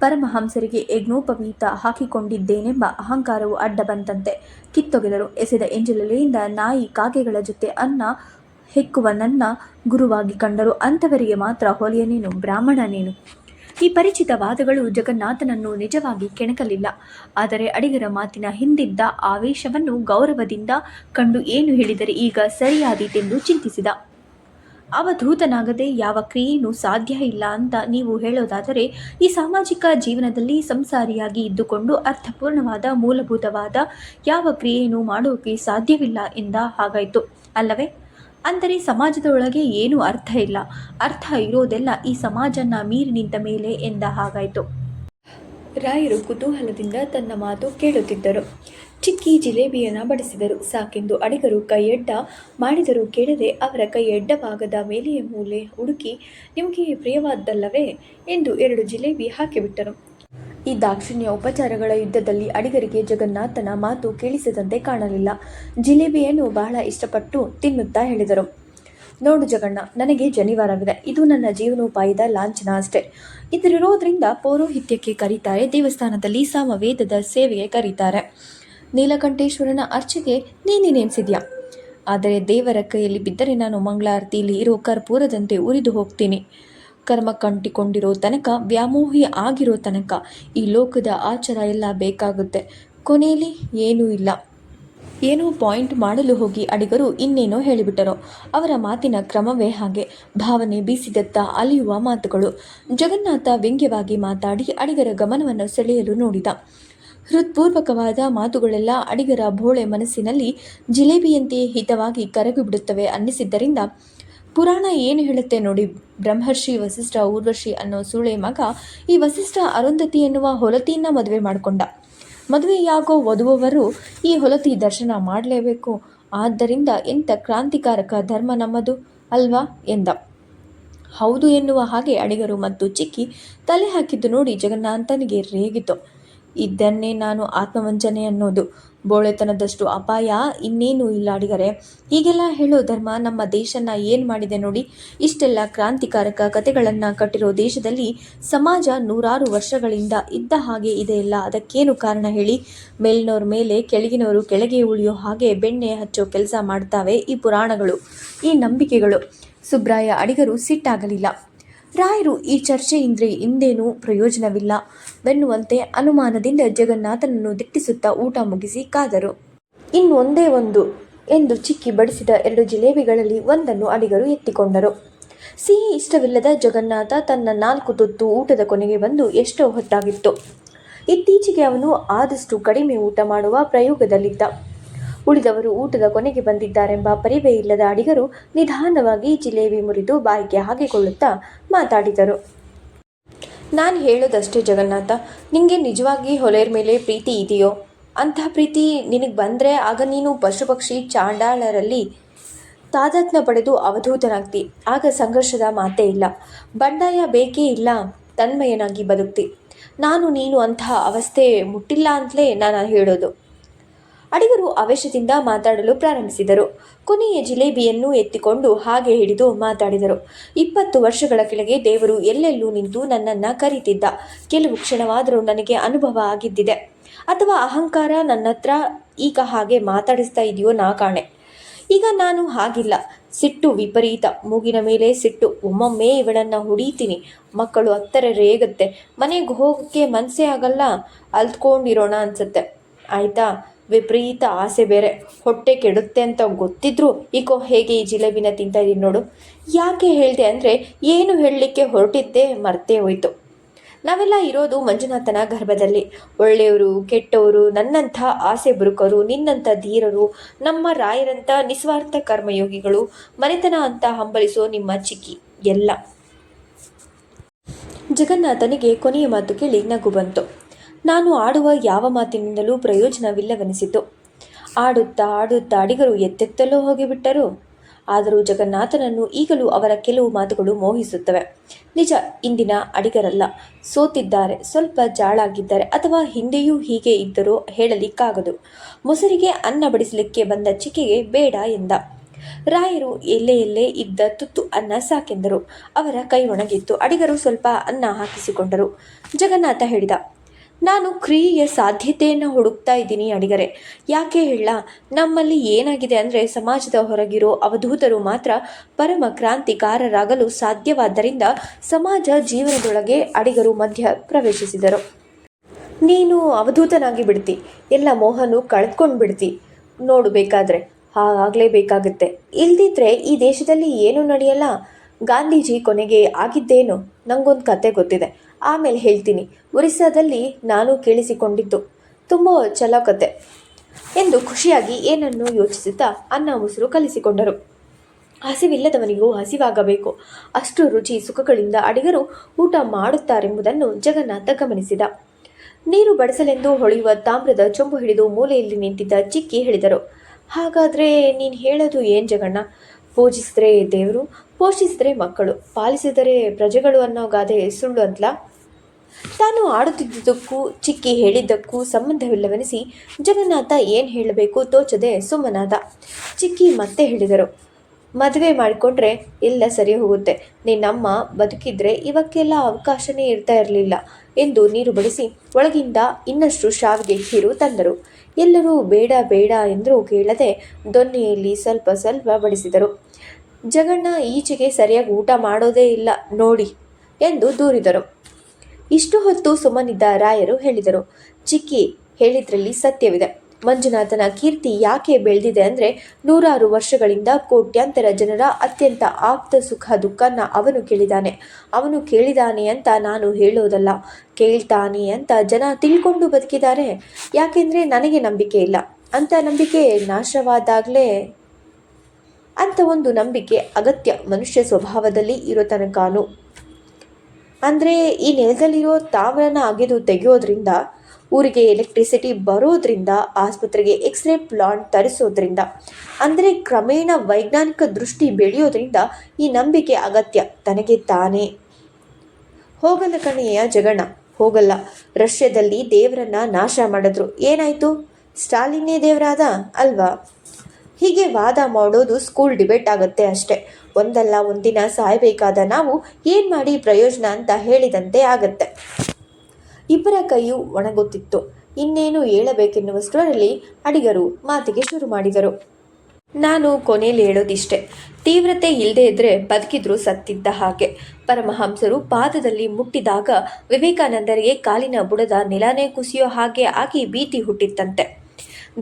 ಪರಮಹಂಸರಿಗೆ ಯಜ್ಞೋಪವೀತ ಹಾಕಿಕೊಂಡಿದ್ದೇನೆಂಬ ಅಹಂಕಾರವು ಅಡ್ಡ ಬಂತಂತೆ. ಕಿತ್ತೊಗೆದರು. ಎಸೆದ ಎಂಜಲೆಲೆಯಿಂದ ನಾಯಿ ಕಾಗೆಗಳ ಜೊತೆ ಅನ್ನ ಹೆಕ್ಕುವ ನನ್ನ ಗುರುವಾಗಿ ಕಂಡರು. ಅಂಥವರಿಗೆ ಮಾತ್ರ ಹೊಲೆಯನೇನು, ಬ್ರಾಹ್ಮಣನೇನು? ಈ ಪರಿಚಿತ ವಾದಗಳು ಜಗನ್ನಾಥನನ್ನು ನಿಜವಾಗಿ ಕೆಣಕಲಿಲ್ಲ. ಆದರೆ ಅಡಿಗರ ಮಾತಿನ ಹಿಂದಿದ್ದ ಆವೇಶವನ್ನು ಗೌರವದಿಂದ ಕಂಡು ಏನು ಹೇಳಿದರೆ ಈಗ ಸರಿಯಾದೀತೆಂದು ಚಿಂತಿಸಿದ. ಅವಧೂತನಾಗದೆ ಯಾವ ಕ್ರಿಯೆಯೂ ಸಾಧ್ಯ ಇಲ್ಲ ಅಂತ ನೀವು ಹೇಳೋದಾದರೆ ಈ ಸಾಮಾಜಿಕ ಜೀವನದಲ್ಲಿ ಸಂಸಾರಿಯಾಗಿ ಇದ್ದುಕೊಂಡು ಅರ್ಥಪೂರ್ಣವಾದ ಮೂಲಭೂತವಾದ ಯಾವ ಕ್ರಿಯೆಯನ್ನು ಮಾಡೋಕೆ ಸಾಧ್ಯವಿಲ್ಲ ಎಂದ ಹಾಗಾಯಿತು ಅಲ್ಲವೇ? ಅಂದರೆ ಸಮಾಜದೊಳಗೆ ಏನೂ ಅರ್ಥ ಇಲ್ಲ, ಅರ್ಥ ಇರೋದೆಲ್ಲ ಈ ಸಮಾಜನ ಮೀರಿ ನಿಂತ ಮೇಲೆ ಎಂದ ಹಾಗಾಯಿತು. ರಾಯರು ಕುತೂಹಲದಿಂದ ತನ್ನ ಮಾತು ಕೇಳುತ್ತಿದ್ದರು. ಚಿಕ್ಕಿ ಜಿಲೇಬಿಯನ್ನು ಬಡಿಸಿದರು. ಸಾಕೆಂದು ಅಡಿಗರು ಕೈಯಡ್ಡ ಮಾಡಿದರೂ ಕೇಳದೆ ಅವರ ಕೈಯಡ್ಡವಾಗದ ಮೇಲೆಯ ಮೂಲೆ ಹುಡುಕಿ ನಿಮಗೆ ಪ್ರಿಯವಾದ್ದಲ್ಲವೇ ಎಂದು 2 ಜಿಲೇಬಿ ಹಾಕಿಬಿಟ್ಟರು. ಈ ದಾಕ್ಷಿಣ್ಯ ಉಪಚಾರಗಳ ಯುದ್ಧದಲ್ಲಿ ಅಡಿಗರಿಗೆ ಜಗನ್ನಾಥನ ಮಾತು ಕೇಳಿಸದಂತೆ ಕಾಣಲಿಲ್ಲ. ಜಿಲೇಬಿಯನ್ನು ಬಹಳ ಇಷ್ಟಪಟ್ಟು ತಿನ್ನುತ್ತಾ ಹೇಳಿದರು. ನೋಡು ಜಗಣ್ಣ, ನನಗೆ ಜನಿವಾರವಿದೆ. ಇದು ನನ್ನ ಜೀವನೋಪಾಯದ ಲಾಂಛನ ಅಷ್ಟೇ. ಇದರಿರೋದ್ರಿಂದ ಪೌರೋಹಿತ್ಯಕ್ಕೆ ಕರೀತಾರೆ, ದೇವಸ್ಥಾನದಲ್ಲಿ ಸಾಮವೇದದ ಸೇವೆಗೆ ಕರೀತಾರೆ, ನೀಲಕಂಠೇಶ್ವರನ ಅರ್ಚೆಗೆ ನೀನೇ ನೇಮಿಸಿದ್ಯಾ. ಆದರೆ ದೇವರ ಕೈಯಲ್ಲಿ ಬಿದ್ದರೆ ನಾನು ಮಂಗಳಾರತಿಯಲ್ಲಿ ಇರೋ ಕರ್ಪೂರದಂತೆ ಉರಿದು ಹೋಗ್ತೀನಿ. ಕರ್ಮ ಕಂಟಿಕೊಂಡಿರೋ ತನಕ, ವ್ಯಾಮೋಹಿ ಆಗಿರೋ ತನಕ ಈ ಲೋಕದ ಆಚಾರ ಎಲ್ಲ ಬೇಕಾಗುತ್ತೆ. ಕೊನೆಯಲ್ಲಿ ಏನೂ ಇಲ್ಲ. ಏನೋ ಪಾಯಿಂಟ್ ಮಾಡಲು ಹೋಗಿ ಅಡಿಗರು ಇನ್ನೇನೋ ಹೇಳಿಬಿಟ್ಟರು. ಅವರ ಮಾತಿನ ಕ್ರಮವೇ ಹಾಗೆ, ಭಾವನೆ ಬೀಸಿದತ್ತ ಅಲಿಯುವ ಮಾತುಗಳು. ಜಗನ್ನಾಥ ವ್ಯಂಗ್ಯವಾಗಿ ಮಾತಾಡಿ ಅಡಿಗರ ಗಮನವನ್ನು ಸೆಳೆಯಲು ನೋಡಿದ. ಹೃತ್ಪೂರ್ವಕವಾದ ಮಾತುಗಳೆಲ್ಲ ಅಡಿಗರ ಭೋಳೆ ಮನಸ್ಸಿನಲ್ಲಿ ಜಿಲೇಬಿಯಂತೆ ಹಿತವಾಗಿ ಕರಗಿಬಿಡುತ್ತವೆ ಅನ್ನಿಸಿದ್ದರಿಂದ, ಪುರಾಣ ಏನು ಹೇಳುತ್ತೆ ನೋಡಿ, ಬ್ರಹ್ಮರ್ಷಿ ವಸಿಷ್ಠ ಊರ್ವಶಿ ಅನ್ನೋ ಸೂಳೆ ಮಗ ಈ ವಸಿಷ್ಠ ಅರುಂಧತಿ ಎನ್ನುವ ಹೊಲತಿಯನ್ನು ಮದುವೆ ಮಾಡಿಕೊಂಡ. ಮದುವೆಯಾಗೋ ವಧುವವರು ಈ ಹೊಲತಿ ದರ್ಶನ ಮಾಡಲೇಬೇಕು. ಆದ್ದರಿಂದ ಎಂಥ ಕ್ರಾಂತಿಕಾರಕ ಧರ್ಮ ನಮ್ಮದು ಅಲ್ವಾ ಎಂದ. ಹೌದು ಎನ್ನುವ ಹಾಗೆ ಅಡಿಗರು ಮತ್ತು ಚಿಕ್ಕಿ ತಲೆ ಹಾಕಿದ್ದು ನೋಡಿ ಜಗನ್ನಾಥನಿಗೆ ರೇಗಿತು. ಇದನ್ನೇ ನಾನು ಆತ್ಮವಂಚನೆ ಅನ್ನೋದು. ಬೋಳೆತನದಷ್ಟು ಅಪಾಯ ಇನ್ನೇನೂ ಇಲ್ಲ ಅಡಿಗರೆ. ಹೀಗೆಲ್ಲ ಹೇಳೋ ಧರ್ಮ ನಮ್ಮ ದೇಶನ ಏನು ಮಾಡಿದೆ ನೋಡಿ. ಇಷ್ಟೆಲ್ಲ ಕ್ರಾಂತಿಕಾರಕ ಕಥೆಗಳನ್ನು ಕಟ್ಟಿರೋ ದೇಶದಲ್ಲಿ ಸಮಾಜ ನೂರಾರು ವರ್ಷಗಳಿಂದ ಇದ್ದ ಹಾಗೆ ಇದೆಯಲ್ಲ, ಅದಕ್ಕೇನು ಕಾರಣ ಹೇಳಿ? ಮೇಲಿನವ್ರ ಮೇಲೆ, ಕೆಳಗಿನವರು ಕೆಳಗೆ ಉಳಿಯೋ ಹಾಗೆ ಬೆಣ್ಣೆ ಹಚ್ಚೋ ಕೆಲಸ ಮಾಡ್ತಾವೆ ಈ ಪುರಾಣಗಳು, ಈ ನಂಬಿಕೆಗಳು. ಸುಬ್ರಾಯ ಅಡಿಗರು ಸಿಟ್ಟಾಗಲಿಲ್ಲ. ರಾಯರು ಈ ಚರ್ಚೆಯಿಂದ ಹಿಂದೇನೂ ಪ್ರಯೋಜನವಿಲ್ಲ ವೆನ್ನುವಂತೆ ಅನುಮಾನದಿಂದ ಜಗನ್ನಾಥನನ್ನು ದಿಟ್ಟಿಸುತ್ತಾ ಊಟ ಮುಗಿಸಿ ಕಾದರು. ಇನ್ನೊಂದೇ ಒಂದು ಎಂದು ಚಿಕ್ಕಿ ಬಡಿಸಿದ 2 ಜಿಲೇಬಿಗಳಲ್ಲಿ ಒಂದನ್ನು ಅಡಿಗರು ಎತ್ತಿಕೊಂಡರು. ಸಿಹಿ ಇಷ್ಟವಿಲ್ಲದ ಜಗನ್ನಾಥ ತನ್ನ 4 ತುತ್ತು ಊಟದ ಕೊನೆಗೆ ಬಂದು ಎಷ್ಟೋ ಹೊತ್ತಾಗಿತ್ತು. ಇತ್ತೀಚೆಗೆ ಅವನು ಆದಷ್ಟು ಕಡಿಮೆ ಊಟ ಮಾಡುವ ಪ್ರಯೋಗದಲ್ಲಿದ್ದ. ಉಳಿದವರು ಊಟದ ಕೊನೆಗೆ ಬಂದಿದ್ದಾರೆಂಬ ಪರಿವೇ ಇಲ್ಲದ ಅಡಿಗರು ನಿಧಾನವಾಗಿ ಜಿಲೇಬಿ ಮುರಿದು ಬಾಯಿಗೆ ಹಾಕಿಕೊಳ್ಳುತ್ತಾ ಮಾತಾಡಿದರು. ನಾನು ಹೇಳೋದಷ್ಟೇ ಜಗನ್ನಾಥ, ನಿಂಗೆ ನಿಜವಾಗಿ ಹೊಲೆಯ ಮೇಲೆ ಪ್ರೀತಿ ಇದೆಯೋ? ಅಂಥ ಪ್ರೀತಿ ನಿನಗೆ ಬಂದರೆ ಆಗ ನೀನು ಪಶು ಪಕ್ಷಿ ಚಾಂಡಾಳರಲ್ಲಿ ತಾದಾತ್ಮ್ಯ ಪಡೆದು ಅವಧೂತನಾಗ್ತಿ. ಆಗ ಸಂಘರ್ಷದ ಮಾತೇ ಇಲ್ಲ, ಬಂಡಾಯ ಬೇಕೇ ಇಲ್ಲ, ತನ್ಮಯನಾಗಿ ಬದುಕ್ತಿ. ನಾನು ನೀನು ಅಂತಹ ಅವಸ್ಥೆ ಮುಟ್ಟಿಲ್ಲ ಅಂತಲೇ ನಾನು ಹೇಳೋದು. ಅಡಿಗರು ಆವೇಶದಿಂದ ಮಾತಾಡಲು ಪ್ರಾರಂಭಿಸಿದರು. ಕೊನೆಯ ಜಿಲೇಬಿಯನ್ನು ಎತ್ತಿಕೊಂಡು ಹಾಗೆ ಹಿಡಿದು ಮಾತಾಡಿದರು. 20 ವರ್ಷಗಳ ಕೆಳಗೆ ದೇವರು ಎಲ್ಲೆಲ್ಲೂ ನಿಂತು ನನ್ನನ್ನು ಕರೀತಿದ್ದ. ಕೆಲವು ಕ್ಷಣವಾದರೂ ನನಗೆ ಅನುಭವ ಆಗಿದ್ದಿದೆ. ಅಥವಾ ಅಹಂಕಾರ ನನ್ನ ಹತ್ರ ಈಗ ಹಾಗೆ ಮಾತಾಡಿಸ್ತಾ ಇದೆಯೋ ನಾ ಕಾಣೆ. ಈಗ ನಾನು ಹಾಗಿಲ್ಲ. ಸಿಟ್ಟು ವಿಪರೀತ, ಮೂಗಿನ ಮೇಲೆ ಸಿಟ್ಟು. ಒಮ್ಮೊಮ್ಮೆ ಇವಳನ್ನು ಹೊಡೀತೀನಿ, ಮಕ್ಕಳು ಹತ್ತರ ರೇಗುತ್ತೆ, ಮನೆಗೆ ಹೋಗೋಕ್ಕೆ ಮನಸ್ಸೇ ಆಗಲ್ಲ, ಅಲ್ತ್ಕೊಂಡಿರೋಣ ಅನ್ಸುತ್ತೆ. ಆಯಿತಾ? ವಿಪರೀತ ಆಸೆ ಬೇರೆ, ಹೊಟ್ಟೆ ಕೆಡುತ್ತೆ ಅಂತ ಗೊತ್ತಿದ್ರು ಈಕೋ ಹೇಗೆ ಈ ಜಿಲೇಬಿನ ತಿಂತಾ ಇದೀನಿ ನೋಡು. ಯಾಕೆ ಹೇಳಿದೆ ಅಂದರೆ ಏನು ಹೇಳಲಿಕ್ಕೆ ಹೊರಟಿದ್ದೆ ಮರ್ತೇ ಹೋಯ್ತು. ನಾವೆಲ್ಲ ಇರೋದು ಮಂಜುನಾಥನ ಗರ್ಭದಲ್ಲಿ. ಒಳ್ಳೆಯವರು, ಕೆಟ್ಟವರು, ನನ್ನಂಥ ಆಸೆ ಬುರುಕರು, ನಿನ್ನಂಥ ಧೀರರು, ನಮ್ಮ ರಾಯರಂಥ ನಿಸ್ವಾರ್ಥ ಕರ್ಮಯೋಗಿಗಳು, ಮನೆತನ ಅಂತ ಹಂಬಲಿಸೋ ನಿಮ್ಮ ಚಿಕ್ಕಿ ಎಲ್ಲ. ಜಗನ್ನಾಥನಿಗೆ ಕೊನೆಯ ಮಾತು ಕೇಳಿ ನಗು ಬಂತು. ನಾನು ಆಡುವ ಯಾವ ಮಾತಿನಿಂದಲೂ ಪ್ರಯೋಜನವಿಲ್ಲವೆನಿಸಿತು. ಆಡುತ್ತಾ ಆಡುತ್ತಾ ಅಡಿಗರು ಎತ್ತೆತ್ತಲೋ ಹೋಗಿಬಿಟ್ಟರು. ಆದರೂ ಜಗನ್ನಾಥನನ್ನು ಈಗಲೂ ಅವರ ಕೆಲವು ಮಾತುಗಳು ಮೋಹಿಸುತ್ತವೆ. ನಿಜ, ಇಂದಿನ ಅಡಿಗರಲ್ಲ, ಸೋತಿದ್ದಾರೆ, ಸ್ವಲ್ಪ ಜಾಳಾಗಿದ್ದಾರೆ, ಅಥವಾ ಹಿಂದೆಯೂ ಹೀಗೆ ಇದ್ದರೋ ಹೇಳಲಿಕ್ಕಾಗದು. ಮೊಸರಿಗೆ ಅನ್ನ ಬಡಿಸಲಿಕ್ಕೆ ಬಂದ ಚಿಕ್ಕಿಗೆ ಬೇಡ ಎಂದ. ರಾಯರು ಎಲ್ಲೇ ಇದ್ದ ತುತ್ತು ಅನ್ನ ಸಾಕೆಂದರು. ಅವರ ಕೈ ಒಣಗಿತ್ತು. ಅಡಿಗರು ಸ್ವಲ್ಪ ಅನ್ನ ಹಾಕಿಸಿಕೊಂಡರು. ಜಗನ್ನಾಥ ಹೇಳಿದ, ನಾನು ಕ್ರಿಯೆಯ ಸಾಧ್ಯತೆಯನ್ನು ಹುಡುಕ್ತಾ ಇದ್ದೀನಿ ಅಡಿಗರೆ. ಯಾಕೆ ಹೇಳ, ನಮ್ಮಲ್ಲಿ ಏನಾಗಿದೆ ಅಂದರೆ ಸಮಾಜದ ಹೊರಗಿರೋ ಅವಧೂತರು ಮಾತ್ರ ಪರಮ ಕ್ರಾಂತಿಕಾರರಾಗಲು ಸಾಧ್ಯವಾದ್ದರಿಂದ ಸಮಾಜ ಜೀವನದೊಳಗೆ ಅಡಿಗರು ಮಧ್ಯ ಪ್ರವೇಶಿಸಿದರು. ನೀನು ಅವಧೂತನಾಗಿ ಬಿಡ್ತಿ, ಎಲ್ಲ ಮೋಹನು ಕಳೆದುಕೊಂಡು ಬಿಡ್ತಿ ನೋಡು. ಬೇಕಾದರೆ ಹಾಗಾಗಲೇಬೇಕಾಗತ್ತೆ. ಇಲ್ದಿದ್ರೆ ಈ ದೇಶದಲ್ಲಿ ಏನೂ ನಡೆಯಲ್ಲ. ಗಾಂಧೀಜಿ ಕೊನೆಗೆ ಆಗಿದ್ದೇನು? ನನಗೊಂದು ಕತೆ ಗೊತ್ತಿದೆ, ಆಮೇಲೆ ಹೇಳ್ತೀನಿ. ಒರಿಸ್ಸಾದಲ್ಲಿ ನಾನು ಕೇಳಿಸಿಕೊಂಡಿದ್ದು ತುಂಬ ಚಲೋ ಕತೆ ಎಂದು ಖುಷಿಯಾಗಿ ಏನನ್ನು ಯೋಚಿಸುತ್ತಾ ಅನ್ನ ಮೊಸರು ಕಲಿಸಿಕೊಂಡರು. ಹಸಿವಿಲ್ಲದವನಿಗೂ ಹಸಿವಾಗಬೇಕು. ಅಷ್ಟು ರುಚಿ ಸುಖಗಳಿಂದ ಅಡಿಗರು ಊಟ ಮಾಡುತ್ತಾರೆಂಬುದನ್ನು ಜಗನ್ನಾಥ ಗಮನಿಸಿದ. ನೀರು ಬಡಿಸಲೆಂದು ಹೊಳೆಯುವ ತಾಮ್ರದ ಚೊಂಬು ಹಿಡಿದು ಮೂಲೆಯಲ್ಲಿ ನಿಂತಿದ್ದ ಚಿಕ್ಕಿ ಹೇಳಿದರು, ಹಾಗಾದರೆ ನೀನು ಹೇಳೋದು ಏನು ಜಗಣ್ಣ? ಪೂಜಿಸಿದ್ರೆ ದೇವರು, ಪೋಷಿಸಿದ್ರೆ ಮಕ್ಕಳು, ಪಾಲಿಸಿದರೆ ಪ್ರಜೆಗಳು ಅನ್ನೋ ಗಾದೆ ಸುಳ್ಳು ಅಂತಲಾ? ತಾನು ಆಡುತ್ತಿದ್ದುದಕ್ಕೂ ಚಿಕ್ಕಿ ಹೇಳಿದ್ದಕ್ಕೂ ಸಂಬಂಧವಿಲ್ಲವೆನಿಸಿ ಜಗನ್ನಾಥ ಏನು ಹೇಳಬೇಕು ತೋಚದೆ ಸುಮ್ಮನಾದ. ಚಿಕ್ಕಿ ಮತ್ತೆ ಹೇಳಿದರು, ಮದುವೆ ಮಾಡಿಕೊಂಡ್ರೆ ಎಲ್ಲ ಸರಿ ಹೋಗುತ್ತೆ. ನಿನ್ನಮ್ಮ ಬದುಕಿದ್ರೆ ಇವಕ್ಕೆಲ್ಲ ಅವಕಾಶನೇ ಇರ್ತಾ ಇರಲಿಲ್ಲ ಎಂದು ನೀರು ಬಡಿಸಿ ಒಳಗಿಂದ ಇನ್ನಷ್ಟು ಶಾವಿಗೆ ಖೀರು ತಂದರು. ಎಲ್ಲರೂ ಬೇಡ ಬೇಡ ಎಂದರೂ ಕೇಳದೆ ದೊನ್ನೆಯಲ್ಲಿ ಸ್ವಲ್ಪ ಸ್ವಲ್ಪ ಬಡಿಸಿದರು. ಜಗಣ್ಣ ಈಚೆಗೆ ಸರಿಯಾಗಿ ಊಟ ಮಾಡೋದೇ ಇಲ್ಲ ನೋಡಿ ಎಂದು ದೂರಿದರು. ಇಷ್ಟು ಹೊತ್ತು ಸುಮ್ಮನಿದ್ದ ರಾಯರು ಹೇಳಿದರು, ಚಿಕ್ಕಿ ಹೇಳಿದ್ರಲ್ಲಿ ಸತ್ಯವಿದೆ. ಮಂಜುನಾಥನ ಕೀರ್ತಿ ಯಾಕೆ ಬೆಳೆದಿದೆ ಅಂದರೆ ನೂರಾರು ವರ್ಷಗಳಿಂದ ಕೋಟ್ಯಾಂತರ ಜನರ ಅತ್ಯಂತ ಆಪ್ತ ಸುಖ ದುಃಖನ ಅವನು ಕೇಳಿದಾನೆ ಅಂತ ನಾನು ಹೇಳೋದಲ್ಲ, ಕೇಳ್ತಾನೆ ಅಂತ ಜನ ತಿಳ್ಕೊಂಡು ಬದುಕಿದ್ದಾರೆ. ಯಾಕೆಂದರೆ ನನಗೆ ನಂಬಿಕೆ ಇಲ್ಲ. ಅಂಥ ನಂಬಿಕೆ ನಾಶವಾದಾಗಲೇ ಅಂತ ಒಂದು ನಂಬಿಕೆ ಅಗತ್ಯ ಮನುಷ್ಯ ಸ್ವಭಾವದಲ್ಲಿ ಇರೋ ತನಕನೂ. ಅಂದರೆ ಈ ನೆಲದಲ್ಲಿರೋ ತಾಮ್ರನ ಅಗೆದು ತೆಗೆಯೋದ್ರಿಂದ, ಊರಿಗೆ ಎಲೆಕ್ಟ್ರಿಸಿಟಿ ಬರೋದ್ರಿಂದ, ಆಸ್ಪತ್ರೆಗೆ ಎಕ್ಸ್ರೇ ಪ್ಲಾಂಟ್ ತರಿಸೋದ್ರಿಂದ, ಅಂದರೆ ಕ್ರಮೇಣ ವೈಜ್ಞಾನಿಕ ದೃಷ್ಟಿ ಬೆಳೆಯೋದ್ರಿಂದ ಈ ನಂಬಿಕೆ ಅಗತ್ಯ ತನಗೆ ತಾನೇ. ಹೋಗಲ್ಲ ಕಣೆಯ ಜಗಣ್ಣ, ಹೋಗಲ್ಲ. ರಷ್ಯಾದಲ್ಲಿ ದೇವರನ್ನ ನಾಶ ಮಾಡಿದ್ರು, ಏನಾಯಿತು? ಸ್ಟಾಲಿನ್ನೇ ದೇವರಾದ ಅಲ್ವಾ? ಹೀಗೆ ವಾದ ಮಾಡೋದು ಸ್ಕೂಲ್ ಡಿಬೇಟ್ ಆಗುತ್ತೆ ಅಷ್ಟೆ. ಒಂದಲ್ಲ ಒಂದಿನ ಸಾಯಬೇಕಾದ ನಾವು ಏನು ಮಾಡಿ ಪ್ರಯೋಜನ ಅಂತ ಹೇಳಿದಂತೆ ಆಗತ್ತೆ. ಇಬ್ಬರ ಕೈಯೂ ಒಣಗುತ್ತಿತ್ತು. ಇನ್ನೇನು ಹೇಳಬೇಕೆನ್ನುವಷ್ಟರಲ್ಲಿ ಅಡಿಗರು ಮಾತಿಗೆ ಶುರು ಮಾಡಿದರು. ನಾನು ಕೊನೆಯಲ್ಲಿ ಹೇಳೋದಿಷ್ಟೇ, ತೀವ್ರತೆ ಇಲ್ಲದೆ ಇದ್ದರೆ ಬದುಕಿದ್ರು ಸತ್ತಿದ್ದ ಹಾಗೆ. ಪರಮಹಂಸರು ಪಾದದಲ್ಲಿ ಮುಟ್ಟಿದಾಗ ವಿವೇಕಾನಂದರಿಗೆ ಕಾಲಿನ ಬುಡದ ನೆಲನೇ ಕುಸಿಯೋ ಹಾಗೆ ಆಗಿ ಭೀತಿ ಹುಟ್ಟಿತ್ತಂತೆ.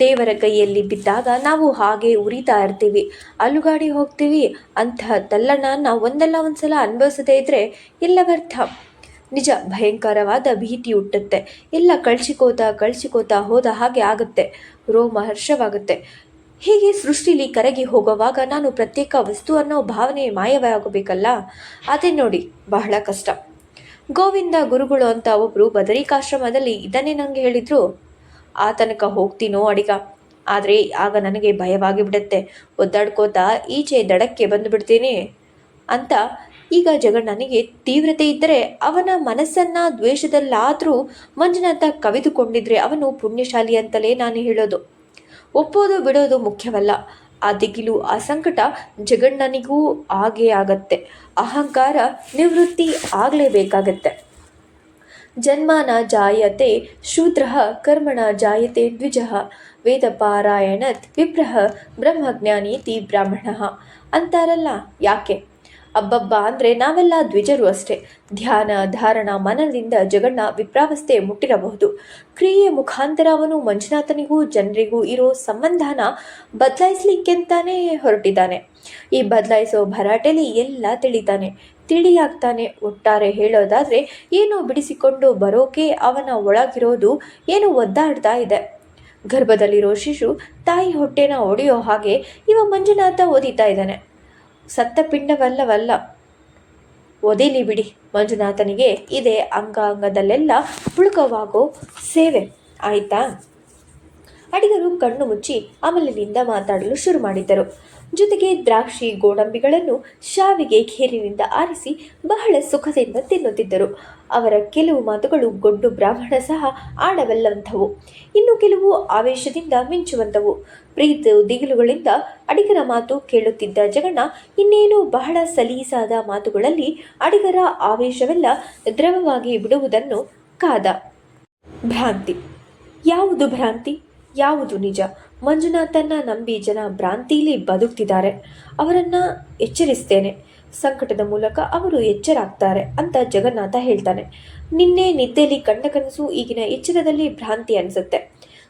ದೇವರ ಕೈಯಲ್ಲಿ ಬಿದ್ದಾಗ ನಾವು ಹಾಗೆ ಉರಿತಾ ಇರ್ತೀವಿ, ಅಲುಗಾಡಿ ಹೋಗ್ತೀವಿ. ಅಂತಹ ತಲ್ಲಣನ ಒಂದಲ್ಲ ಒಂದ್ಸಲ ಅನುಭವಿಸದೇ ಇದ್ದರೆ ಎಲ್ಲ ವ್ಯರ್ಥ. ನಿಜ, ಭಯಂಕರವಾದ ಭೀತಿ ಹುಟ್ಟುತ್ತೆ. ಎಲ್ಲ ಕಳ್ಚಿಕೋತಾ ಹೋದ ಹಾಗೆ ಆಗುತ್ತೆ. ರೋಮಹರ್ಷವಾಗುತ್ತೆ. ಹೀಗೆ ಸೃಷ್ಟಿಲಿ ಕರಗಿ ಹೋಗುವಾಗ ನಾನು ಪ್ರತ್ಯೇಕ ವಸ್ತು ಅನ್ನೋ ಭಾವನೆ ಮಾಯವಾಗಬೇಕಲ್ಲ. ಅದೇ ನೋಡಿ ಬಹಳ ಕಷ್ಟ. ಗೋವಿಂದ ಗುರುಗಳು ಅಂತ ಒಬ್ಬರು ಬದರಿಕಾಶ್ರಮದಲ್ಲಿ ಇದನ್ನೇ ನನಗೆ ಹೇಳಿದರು. ಆ ತನಕ ಹೋಗ್ತೀನೋ ಅಡಿಗ, ಆದರೆ ಆಗ ನನಗೆ ಭಯವಾಗಿ ಬಿಡುತ್ತೆ. ಒದ್ದಾಡ್ಕೋತಾ ಈಚೆ ದಡಕ್ಕೆ ಬಂದುಬಿಡ್ತೀನಿ ಅಂತ. ಈಗ ಜಗಣ್ಣನಿಗೆ ತೀವ್ರತೆ ಇದ್ದರೆ ಅವನ ಮನಸ್ಸನ್ನು ದ್ವೇಷದಲ್ಲಾದರೂ ಮಂಜುನಾಥ ಕವಿದುಕೊಂಡಿದ್ರೆ ಅವನು ಪುಣ್ಯಶಾಲಿ ಅಂತಲೇ ನಾನು ಹೇಳೋದು. ಒಪ್ಪೋದು ಬಿಡೋದು ಮುಖ್ಯವಲ್ಲ. ಆ ದಿಗಿಲು, ಆ ಸಂಕಟ ಜಗಣ್ಣನಿಗೂ ಆಗೇ ಆಗತ್ತೆ. ಅಹಂಕಾರ ನಿವೃತ್ತಿ ಆಗಲೇಬೇಕಾಗತ್ತೆ. ಜನ್ಮಾನ ಜಾಯತೆ ಶೂದ್ರಃ ಕರ್ಮಣ ಜಾಯತೆ ದ್ವಿಜಃ ವೇದಪಾರಾಯಣತ್ ವಿಪ್ರಃ ಬ್ರಹ್ಮಜ್ಞಾನೀತಿ ಬ್ರಾಹ್ಮಣಃ ಅಂತಾರಲ್ಲ, ಯಾಕೆ? ಅಬ್ಬಬ್ಬ ಅಂದರೆ ನಾವೆಲ್ಲ ದ್ವಿಜರು ಅಷ್ಟೇ. ಧ್ಯಾನ ಧಾರಣ ಮನದಿಂದ ಜಗಣ್ಣ ವಿಪ್ರಾವಸ್ಥೆ ಮುಟ್ಟಿರಬಹುದು. ಕ್ರಿಯೆಯ ಮುಖಾಂತರ ಅವನು ಮಂಜುನಾಥನಿಗೂ ಜನರಿಗೂ ಇರೋ ಸಂಬಂಧನ ಬದಲಾಯಿಸಲಿಕ್ಕೆಂತಾನೇ ಹೊರಟಿದ್ದಾನೆ. ಈ ಬದಲಾಯಿಸೋ ಭರಾಟೆಲಿ ಎಲ್ಲ ತಿಳಿಯಾಗ್ತಾನೆ. ಒಟ್ಟಾರೆ ಹೇಳೋದಾದರೆ ಏನೋ ಬಿಡಿಸಿಕೊಂಡು ಬರೋಕೆ ಅವನ ಒಳಗಿರೋದು ಏನೋ ಒದ್ದಾಡ್ತಾ ಇದೆ. ಗರ್ಭದಲ್ಲಿರೋ ಶಿಶು ತಾಯಿ ಹೊಟ್ಟೆನ ಒಡೆಯೋ ಹಾಗೆ ಇವ ಮಂಜುನಾಥ ಓದಿತಾ ಇದ್ದಾನೆ. ಸತ್ತ ಪಿಂಡವಲ್ಲವಲ್ಲ, ಒದಿಲಿ ಬಿಡಿ. ಮಂಜುನಾಥನಿಗೆ ಇದೇ ಅಂಗಾಂಗದಲ್ಲೆಲ್ಲ ಪುಳಕವಾಗೋ ಸೇವೆ ಆಯಿತಾ? ಅಡಿಗರು ಕಣ್ಣು ಮುಚ್ಚಿ ಅಮಲಿನಿಂದ ಮಾತಾಡಲು ಶುರು ಮಾಡಿದ್ದರು. ಜೊತೆಗೆ ದ್ರಾಕ್ಷಿ ಗೋಡಂಬಿಗಳನ್ನು ಶಾವಿಗೆ ಖೇರಿನಿಂದ ಆರಿಸಿ ಬಹಳ ಸುಖದಿಂದ ತಿನ್ನುತ್ತಿದ್ದರು. ಅವರ ಕೆಲವು ಮಾತುಗಳು ಗೊಡ್ಡು ಬ್ರಾಹ್ಮಣ ಸಹ ಆಡಬಲ್ಲಂಥವು, ಇನ್ನು ಕೆಲವು ಆವೇಶದಿಂದ ಮಿಂಚುವಂಥವು. ಪ್ರೀತಿ ದಿಗಿಲುಗಳಿಂದ ಅಡಿಗರ ಮಾತು ಕೇಳುತ್ತಿದ್ದ ಜಗಣ್ಣ ಇನ್ನೇನು ಬಹಳ ಸಲೀಸಾದ ಮಾತುಗಳಲ್ಲಿ ಅಡಿಗರ ಆವೇಶವೆಲ್ಲ ದ್ರವವಾಗಿ ಬಿಡುವುದನ್ನು ಕಾದ. ಭ್ರಾಂತಿ. ಯಾವುದು ಭ್ರಾಂತಿ, ಯಾವುದು ನಿಜ? ಮಂಜುನಾಥನ್ನ ನಂಬಿ ಜನ ಭ್ರಾಂತಿಯಲ್ಲಿ ಬದುಕ್ತಿದ್ದಾರೆ. ಅವರನ್ನ ಎಚ್ಚರಿಸ್ತೇನೆ. ಸಂಕಟದ ಮೂಲಕ ಅವರು ಎಚ್ಚರಾಗ್ತಾರೆ ಅಂತ ಜಗನ್ನಾಥ ಹೇಳ್ತಾನೆ. ನಿನ್ನೆ ನಿದ್ದೆಯಲ್ಲಿ ಕಂಡ ಕನಸು ಈಗಿನ ಎಚ್ಚರದಲ್ಲಿ ಭ್ರಾಂತಿ ಅನಿಸುತ್ತೆ.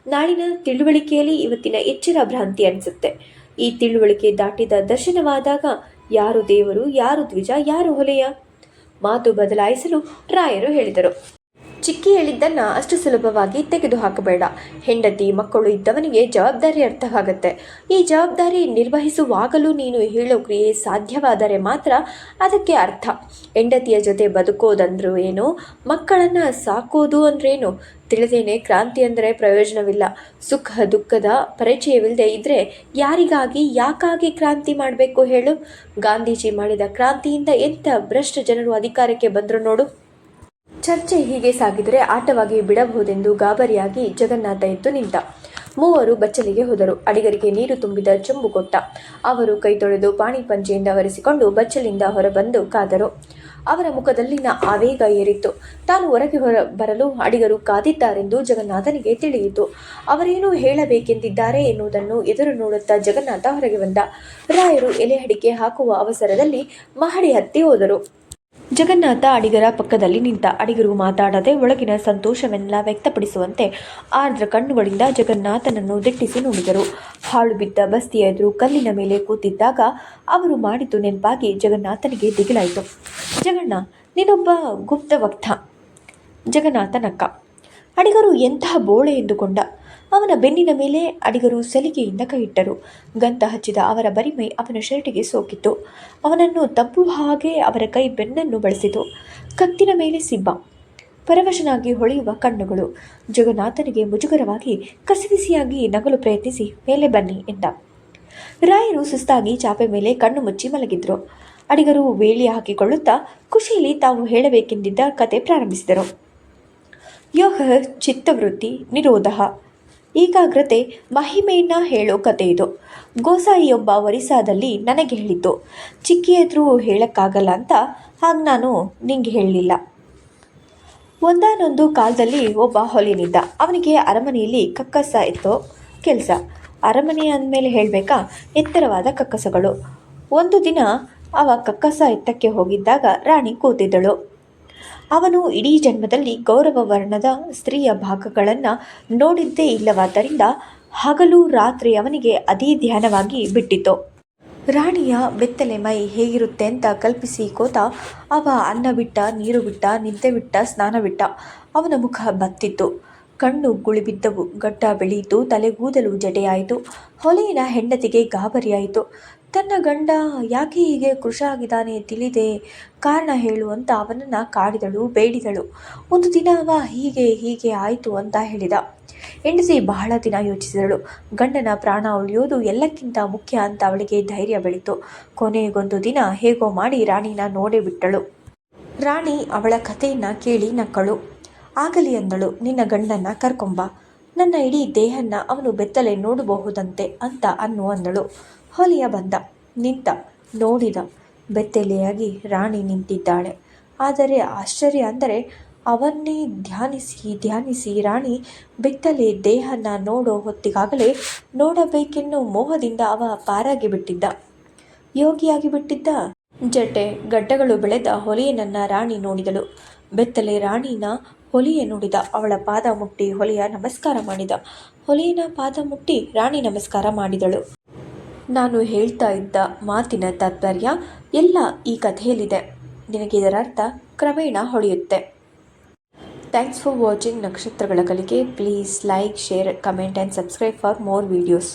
ನಾಳಿನ ತಿಳುವಳಿಕೆಯಲ್ಲಿ ಇವತ್ತಿನ ಎಚ್ಚರ ಭ್ರಾಂತಿ ಅನಿಸುತ್ತೆ. ಈ ತಿಳುವಳಿಕೆ ದಾಟಿದ ದರ್ಶನವಾದಾಗ ಯಾರು ದೇವರು, ಯಾರು ದ್ವಿಜ, ಯಾರು ಹೊಲೆಯ? ಮಾತು ಬದಲಾಯಿಸಲು ರಾಯರು ಹೇಳಿದರು. ಚಿಕ್ಕಿ ಹೇಳಿದ್ದನ್ನ ಅಷ್ಟು ಸುಲಭವಾಗಿ ತೆಗೆದುಹಾಕಬೇಡ. ಹೆಂಡತಿ ಮಕ್ಕಳು ಇದ್ದವನಿಗೆ ಜವಾಬ್ದಾರಿ ಅರ್ಥವಾಗುತ್ತೆ. ಈ ಜವಾಬ್ದಾರಿ ನಿರ್ವಹಿಸುವಾಗಲೂ ನೀನು ಹೇಳೋ ಕ್ರಿಯೆ ಸಾಧ್ಯವಾದರೆ ಮಾತ್ರ ಅದಕ್ಕೆ ಅರ್ಥ. ಹೆಂಡತಿಯ ಜೊತೆ ಬದುಕೋದಂದ್ರೂ ಏನು, ಮಕ್ಕಳನ್ನ ಸಾಕೋದು ಅಂದ್ರೇನು ತಿಳಿದೇನೆ ಕ್ರಾಂತಿ ಅಂದರೆ ಪ್ರಯೋಜನವಿಲ್ಲ. ಸುಖ ದುಃಖದ ಪರಿಚಯವಿಲ್ಲದೆ ಇದ್ರೆ ಯಾರಿಗಾಗಿ ಯಾಕಾಗಿ ಕ್ರಾಂತಿ ಮಾಡಬೇಕು ಹೇಳು? ಗಾಂಧೀಜಿ ಮಾಡಿದ ಕ್ರಾಂತಿಯಿಂದ ಎಂಥ ಭ್ರಷ್ಟ ಜನರು ಅಧಿಕಾರಕ್ಕೆ ಬಂದರು ನೋಡು. ಚರ್ಚೆ ಹೀಗೆ ಸಾಗಿದರೆ ಆಟವಾಗಿ ಬಿಡಬಹುದೆಂದು ಗಾಬರಿಯಾಗಿ ಜಗನ್ನಾಥ ಎದ್ದು ನಿಂತ. ಮೂವರು ಬಚ್ಚಲಿಗೆ ಹೋದರು. ಅಡಿಗರಿಗೆ ನೀರು ತುಂಬಿದ ಚೆಂಬು ಕೊಟ್ಟ. ಅವರು ಕೈ ತೊಳೆದು ಪಾಣಿ ಪಂಚೆಯಿಂದ ಒರೆಸಿಕೊಂಡು ಬಚ್ಚಲಿಂದ ಹೊರಬಂದು ಕಾದರು. ಅವರ ಮುಖದಲ್ಲಿನ ಆವೇಗ ಏರಿತ್ತು. ತಾನು ಹೊರಗೆ ಬರಲು ಅಡಿಗರು ಕಾದಿದ್ದಾರೆಂದು ಜಗನ್ನಾಥನಿಗೆ ತಿಳಿಯಿತು. ಅವರೇನು ಹೇಳಬೇಕೆಂದಿದ್ದಾರೆ ಎನ್ನುವುದನ್ನು ಎದುರು ನೋಡುತ್ತಾ ಜಗನ್ನಾಥ ಹೊರಗೆ ಬಂದ. ರಾಯರು ಎಲೆ ಅಡಿಕೆ ಹಾಕುವ ಅವಸರದಲ್ಲಿ ಮಹಡಿ ಹತ್ತಿ ಹೋದರು. ಜಗನ್ನಾಥ ಅಡಿಗರ ಪಕ್ಕದಲ್ಲಿ ನಿಂತ. ಅಡಿಗರು ಮಾತಾಡದೆ ಒಳಗಿನ ಸಂತೋಷವೆಲ್ಲ ವ್ಯಕ್ತಪಡಿಸುವಂತೆ ಆರ್ದ್ರ ಕಣ್ಣುಗಳಿಂದ ಜಗನ್ನಾಥನನ್ನು ದಿಟ್ಟಿಸಿ ನೋಡಿದರು. ಹಾಳು ಬಿದ್ದ ಬಸ್ತಿಯ ಎದುರು ಕಲ್ಲಿನ ಮೇಲೆ ಕೂತಿದ್ದಾಗ ಅವರು ಮಾಡಿದ್ದು ನೆನಪಾಗಿ ಜಗನ್ನಾಥನಿಗೆ ದಿಗಿಲಾಯಿತು. ಜಗಣ್ಣ, ನೀನೊಬ್ಬ ಗುಪ್ತ ವಕ್ತ. ಜಗನ್ನಾಥ ನಕ್ಕ. ಅಡಿಗರು ಎಂತಹ ಬೋಳೆ ಎಂದುಕೊಂಡ. ಅವನ ಬೆನ್ನಿನ ಮೇಲೆ ಅಡಿಗರು ಸಲಿಗೆಯಿಂದ ಕೈಯಿಟ್ಟರು. ಗಂಧ ಹಚ್ಚಿದ ಅವರ ಬರಿಮೈ ಅವನ ಶರ್ಟಿಗೆ ಸೋಕಿತ್ತು. ಅವನನ್ನು ತಬ್ಬುವ ಹಾಗೆ ಅವರ ಕೈ ಬೆನ್ನನ್ನು ಬಳಸಿತು. ಕತ್ತಿನ ಮೇಲೆ ಸಿಬ್ಬ, ಪರವಶನಾಗಿ ಹೊಳೆಯುವ ಕಣ್ಣುಗಳು. ಜಗನ್ನಾಥನಿಗೆ ಮುಜುಗರವಾಗಿ ಕಸಿವಿಸಿಯಾಗಿ ನಗಲು ಪ್ರಯತ್ನಿಸಿ ಮೇಲೆ ಬನ್ನಿ ಎಂದ. ರಾಯರು ಸುಸ್ತಾಗಿ ಚಾಪೆ ಮೇಲೆ ಕಣ್ಣು ಮುಚ್ಚಿ ಮಲಗಿದ್ರು. ಅಡಿಗರು ವೇಳಿ ಹಾಕಿಕೊಳ್ಳುತ್ತಾ ಖುಷಿಯಲ್ಲಿ ತಾವು ಹೇಳಬೇಕೆಂದಿದ್ದ ಕತೆ ಪ್ರಾರಂಭಿಸಿದರು. ಯೋಗ ಚಿತ್ತವೃತ್ತಿ ನಿರೋಧ, ಏಕಾಗ್ರತೆ ಮಹಿಮೆಯನ್ನ ಹೇಳೋ ಕತೆ ಇದು. ಗೋಸಾಯಿಯೊಬ್ಬ ಒರಿಸ್ಸಾದಲ್ಲಿ ನನಗೆ ಹೇಳಿದ್ದು. ಚಿಕ್ಕಿ ಎದುರು ಹೇಳಕ್ಕಾಗಲ್ಲ ಅಂತ ಹಾಗೆ ನಾನು ನಿಂಗೆ ಹೇಳಲಿಲ್ಲ. ಒಂದಾನೊಂದು ಕಾಲದಲ್ಲಿ ಒಬ್ಬ ಹೊಲಿನಿದ್ದ. ಅವನಿಗೆ ಅರಮನೆಯಲ್ಲಿ ಕಕ್ಕಸ ಎತ್ತೋ ಕೆಲಸ. ಅರಮನೆ ಅಂದಮೇಲೆ ಹೇಳಬೇಕಾ, ಎತ್ತರವಾದ ಕಕ್ಕಸಗಳು. ಒಂದು ದಿನ ಅವ ಕಕ್ಕಸ ಎತ್ತಕ್ಕೆ ಹೋಗಿದ್ದಾಗ ರಾಣಿ ಕೂತಿದ್ದಳು. ಅವನು ಇಡೀ ಜನ್ಮದಲ್ಲಿ ಗೌರವ ವರ್ಣದ ಸ್ತ್ರೀಯ ಭಾಗಗಳನ್ನು ನೋಡಿದ್ದೇ ಇಲ್ಲವಾದ್ದರಿಂದ ಹಗಲು ರಾತ್ರಿ ಅವನಿಗೆ ಅದೇ ಧ್ಯಾನವಾಗಿ ಬಿಟ್ಟಿತು. ರಾಣಿಯ ಬೆತ್ತಲೆ ಮೈ ಹೇಗಿರುತ್ತೆ ಅಂತ ಕಲ್ಪಿಸಿಕೋತ ಅವ ಅನ್ನ ಬಿಟ್ಟ, ನೀರು ಬಿಟ್ಟ, ನಿದ್ದೆ ಬಿಟ್ಟ, ಸ್ನಾನ ಬಿಟ್ಟ. ಅವನ ಮುಖ ಬತ್ತಿತ್ತು, ಕಣ್ಣು ಗುಳಿಬಿದ್ದವು, ಗಡ್ಡ ಬೆಳೆಯಿತು, ತಲೆಗೂದಲು ಜಡೆಯಾಯಿತು. ಹೊಲೆಯಿನ ಹೆಂಡತಿಗೆ ಗಾಬರಿಯಾಯಿತು. ತನ್ನ ಗಂಡ ಯಾಕೆ ಹೀಗೆ ಕೃಶಾಗಿದ್ದಾನೆ ತಿಳಿದೆ, ಕಾರಣ ಹೇಳು ಅಂತ ಅವನನ್ನು ಕಾಡಿದಳು, ಬೇಡಿದಳು. ಒಂದು ದಿನ ಅವ ಹೀಗೆ ಆಯಿತು ಅಂತ ಹೇಳಿದ. ಹೆಂಡತಿ ಬಹಳ ದಿನ ಯೋಚಿಸಿದಳು. ಗಂಡನ ಪ್ರಾಣ ಉಳಿಯೋದು ಎಲ್ಲಕ್ಕಿಂತ ಮುಖ್ಯ ಅಂತ ಅವಳಿಗೆ ಧೈರ್ಯ ಬೆಳೀತು. ಕೊನೆಗೊಂದು ದಿನ ಹೇಗೋ ಮಾಡಿ ರಾಣಿನ ನೋಡೇ ಬಿಟ್ಟಳು. ರಾಣಿ ಅವಳ ಕಥೆಯನ್ನು ಕೇಳಿ ನಕ್ಕಳು. ಆಗಲಿ ಅಂದಳು, ನಿನ್ನ ಗಂಡನ್ನ ಕರ್ಕೊಂಬ, ನನ್ನ ಇಡೀ ದೇಹನ್ನ ಅವನು ಬೆತ್ತಲೆ ನೋಡಬಹುದಂತೆ ಅಂತ ಅಂದಳು. ಹೊಲೆಯ ಬಂದ, ನಿಂತ, ನೋಡಿದ. ಬೆತ್ತಲೆಯಾಗಿ ರಾಣಿ ನಿಂತಿದ್ದಾಳೆ. ಆದರೆ ಆಶ್ಚರ್ಯ ಅಂದರೆ ಅವನ್ನೇ ಧ್ಯಾನಿಸಿ ರಾಣಿ ಬೆತ್ತಲೆ ದೇಹನ ನೋಡೋ ಹೊತ್ತಿಗಾಗಲೇ ನೋಡಬೇಕೆನ್ನೋ ಮೋಹದಿಂದ ಅವ ಪಾರಾಗಿ ಬಿಟ್ಟಿದ್ದ, ಯೋಗಿಯಾಗಿ ಬಿಟ್ಟಿದ್ದ. ಜಟೆ ಗಡ್ಡಗಳು ಬೆಳೆದ ಹೊಲೆಯನನ್ನ ರಾಣಿ ನೋಡಿದಳು. ಬೆತ್ತಲೆ ರಾಣಿನ ಹೊಲೆಯ ನೋಡಿದ. ಅವಳ ಪಾದ ಮುಟ್ಟಿ ಹೊಲೆಯ ನಮಸ್ಕಾರ ಮಾಡಿದ. ಹೊಲೆಯನ ಪಾದ ಮುಟ್ಟಿ ರಾಣಿ ನಮಸ್ಕಾರ ಮಾಡಿದಳು. ನಾನು ಹೇಳ್ತಾ ಇದ್ದ ಮಾತಿನ ತಾತ್ಪರ್ಯ ಎಲ್ಲ ಈ ಕಥೆಯಲ್ಲಿದೆ. ನಿನಗಿದರ ಅರ್ಥ ಕ್ರಮೇಣ ಹೊಳೆಯುತ್ತೆ. ಥ್ಯಾಂಕ್ಸ್ ಫಾರ್ ವಾಚಿಂಗ್ ನಕ್ಷತ್ರಗಳ ಕಲಿಕೆ. Please like, share, comment and subscribe for more videos.